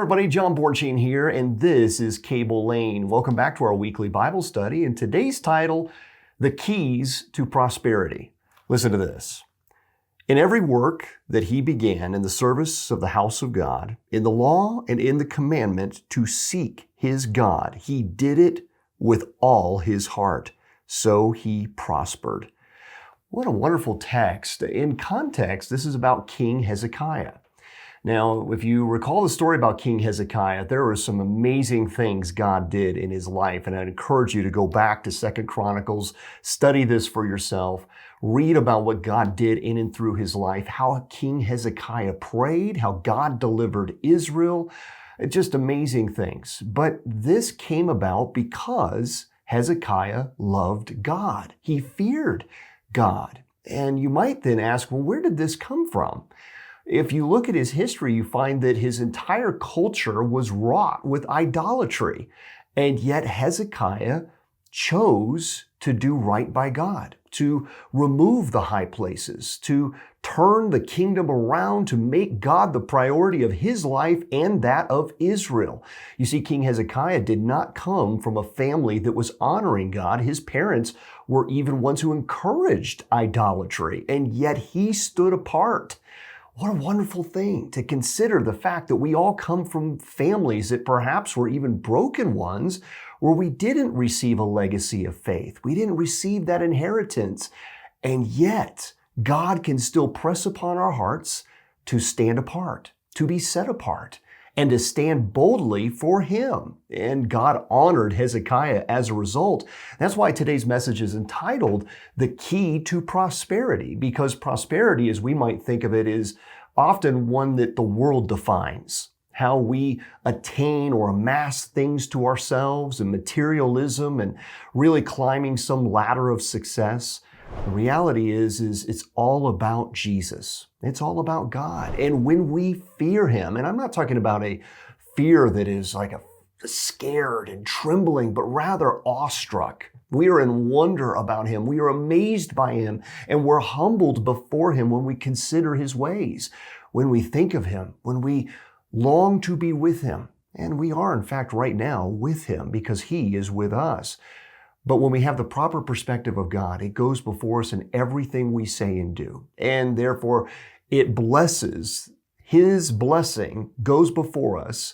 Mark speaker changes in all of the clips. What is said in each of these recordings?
Speaker 1: everybody, John Bornschein here, and this is Cable Lane. Welcome back to our weekly Bible study, and today's title, The Keys to Prosperity. Listen to this. In every work that he began in the service of the house of God, in the law and in the commandment to seek his God, he did it with all his heart. So he prospered. What a wonderful text. In context, this is about King Hezekiah. Now, if you recall the story about King Hezekiah, there were some amazing things God did in his life, and I'd encourage you to go back to 2 Chronicles, study this for yourself, read about what God did in and through his life, how King Hezekiah prayed, how God delivered Israel, just amazing things. But this came about because Hezekiah loved God. He feared God. And you might then ask, well, where did this come from? If you look at his history, you find that his entire culture was wrought with idolatry. And yet Hezekiah chose to do right by God, to remove the high places, to turn the kingdom around, to make God the priority of his life and that of Israel. You see, King Hezekiah did not come from a family that was honoring God. His parents were even ones who encouraged idolatry, and yet he stood apart. What a wonderful thing to consider the fact that we all come from families that perhaps were even broken ones where we didn't receive a legacy of faith. We didn't receive that inheritance. And yet, God can still press upon our hearts to stand apart, to be set apart, and to stand boldly for him. And God honored Hezekiah as a result. That's why today's message is entitled The Key to Prosperity, because prosperity, as we might think of it, is often one that the world defines. How we attain or amass things to ourselves and materialism and really climbing some ladder of success. The reality is it's all about Jesus. It's all about God. And when we fear him, and I'm not talking about a fear that is like a scared and trembling, but rather awestruck. We are in wonder about him. We are amazed by him, and we're humbled before him when we consider his ways, when we think of him, when we long to be with him. And we are, in fact, right now with him because he is with us. But when we have the proper perspective of God, it goes before us in everything we say and do. And therefore, it blesses, his blessing goes before us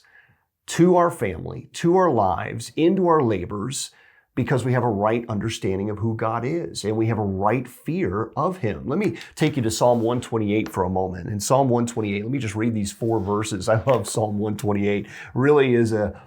Speaker 1: to our family, to our lives, into our labors, because we have a right understanding of who God is, and we have a right fear of him. Let me take you to Psalm 128 for a moment. In Psalm 128, let me just read these 4 verses. I love Psalm 128. Really is a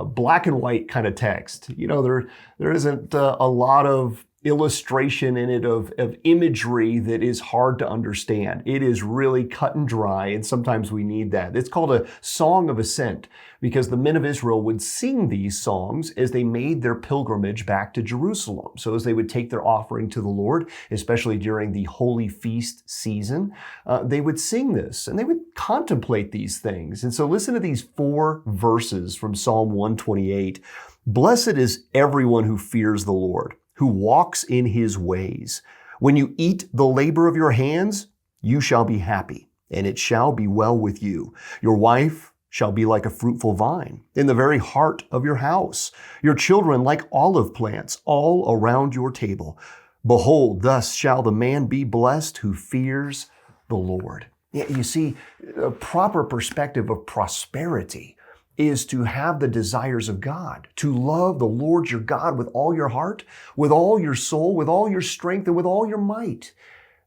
Speaker 1: black and white kind of text. You know, there isn't a lot of illustration in it of imagery that is hard to understand. It is really cut and dry, and sometimes we need that. It's called a song of ascent because the men of Israel would sing these songs as they made their pilgrimage back to Jerusalem. So as they would take their offering to the Lord, especially during the Holy Feast season, they would sing this and they would contemplate these things. And so listen to these 4 verses from Psalm 128. Blessed is everyone who fears the Lord, who walks in his ways. When you eat the labor of your hands, you shall be happy, and it shall be well with you. Your wife shall be like a fruitful vine in the very heart of your house. Your children like olive plants all around your table. Behold, thus shall the man be blessed who fears the Lord. Yeah, you see, a proper perspective of prosperity is to have the desires of God, to love the Lord your God with all your heart, with all your soul, with all your strength, and with all your might.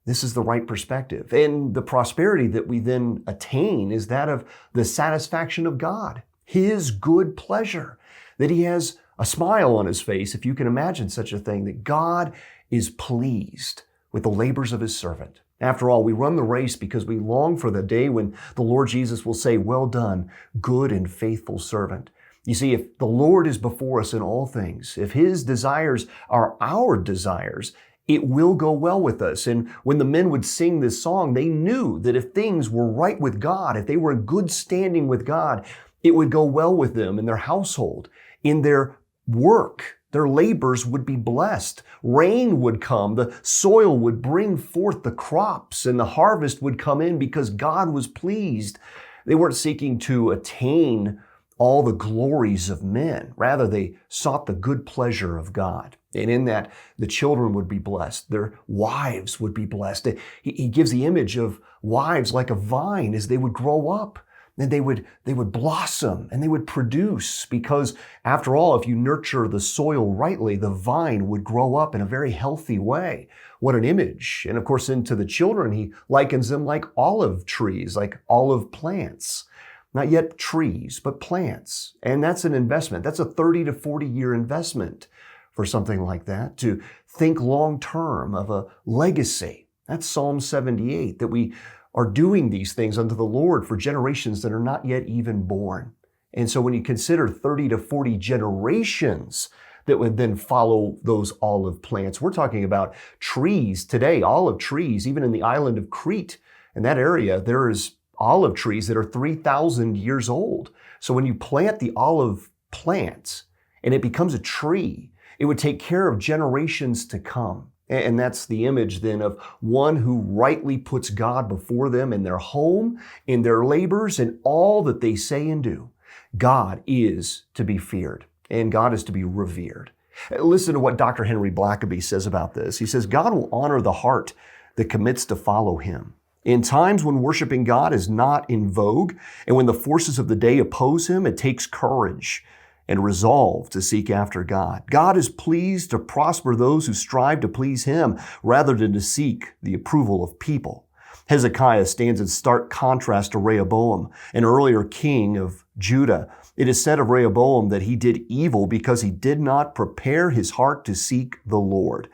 Speaker 1: This is the right perspective. And the prosperity that we then attain is that of the satisfaction of God, his good pleasure, that he has a smile on his face, if you can imagine such a thing, that God is pleased with the labors of his servant. After all, we run the race because we long for the day when the Lord Jesus will say, "Well done, good and faithful servant." You see, if the Lord is before us in all things, if his desires are our desires, it will go well with us. And when the men would sing this song, they knew that if things were right with God, if they were in good standing with God, it would go well with them in their household, in their work. Their labors would be blessed. Rain would come. The soil would bring forth the crops, and the harvest would come in because God was pleased. They weren't seeking to attain all the glories of men. Rather, they sought the good pleasure of God. And in that, the children would be blessed. Their wives would be blessed. He gives the image of wives like a vine as they would grow up. And they would blossom and they would produce, because after all, if you nurture the soil rightly, the vine would grow up in a very healthy way. What an image. And of course, into the children, he likens them like olive trees, like olive plants. Not yet trees, but plants. And that's an investment. That's a 30 to 40 year investment for something like that, to think long term of a legacy. That's Psalm 78, that we are doing these things unto the Lord for generations that are not yet even born. And so when you consider 30 to 40 generations that would then follow those olive plants, we're talking about trees today, olive trees, even in the island of Crete. In that area, there is olive trees that are 3,000 years old. So when you plant the olive plants and it becomes a tree, it would take care of generations to come. And that's the image then of one who rightly puts God before them in their home, in their labors, and all that they say and do. God is to be feared, and God is to be revered. Listen to what Dr. Henry Blackaby says about this. He says, God will honor the heart that commits to follow Him. In times when worshiping God is not in vogue, and when the forces of the day oppose Him, it takes courage and resolve to seek after God. God is pleased to prosper those who strive to please Him rather than to seek the approval of people. Hezekiah stands in stark contrast to Rehoboam, an earlier king of Judah. It is said of Rehoboam that he did evil because he did not prepare his heart to seek the Lord.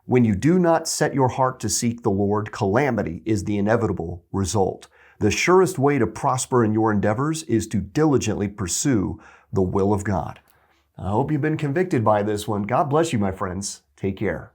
Speaker 1: When you do not set your heart to seek the Lord, calamity is the inevitable result. The surest way to prosper in your endeavors is to diligently pursue the will of God. I hope you've been convicted by this one. God bless you, my friends. Take care.